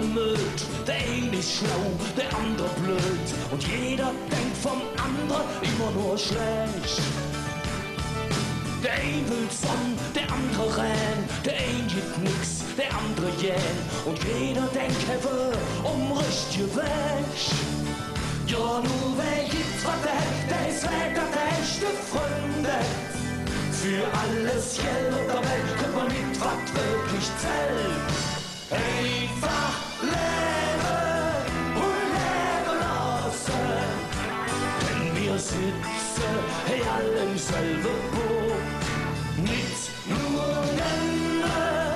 müd, der eine ist schlau, der andere blöd. Und jeder denkt vom anderen immer nur schlecht. Der eine will Sonn, der andere renn, der eine gibt nix, der andere jähn. Und jeder denkt, er will richtig weg. Ja, nur wer gibt's was der ist weg, der echte Freunde. Für alles Geld auf der Welt kommt man mit, was wirklich zählt. Einfach leben und leben lassen. Denn wir sitzen hey alle im selben Boot. Nicht nur Länder,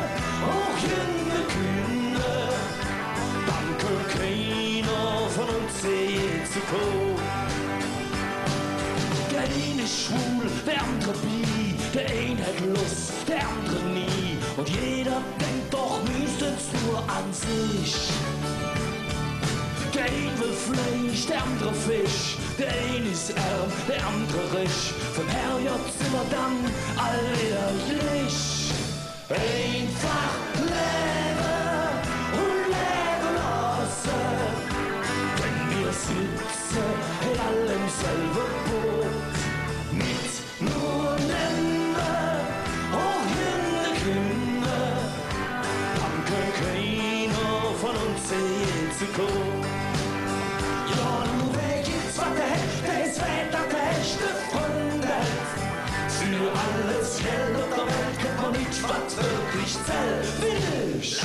auch junge Kinder. Danke keiner von uns je zu kommen. Der eine ist schwul, der andere bi, der eine hat Lust, der andere nie. Und jeder denkt doch mindestens nur an sich. Der eine will Fleisch, der andere Fisch, der eine ist arm, der andere reich. Von Herrgott sind wir dann alljährlich. Einfach leben und leben lassen. Denn wir sitzen in allem selben Boot. Mit nur Länder, auch junge Kinder. Danke keiner von uns je zu kommen. Ja, nur wer gibt's was der ist Wetter, der echte Freunde. Für alles Geld auf der Welt kennt man nicht, was wirklich zählt. Will ich.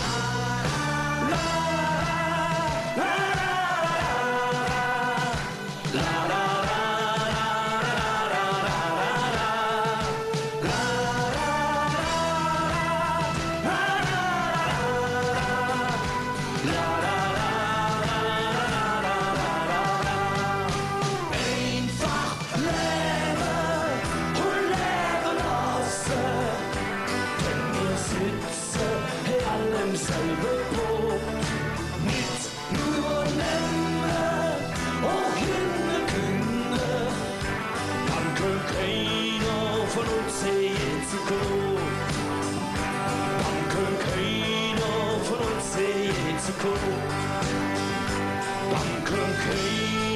Danke, keiner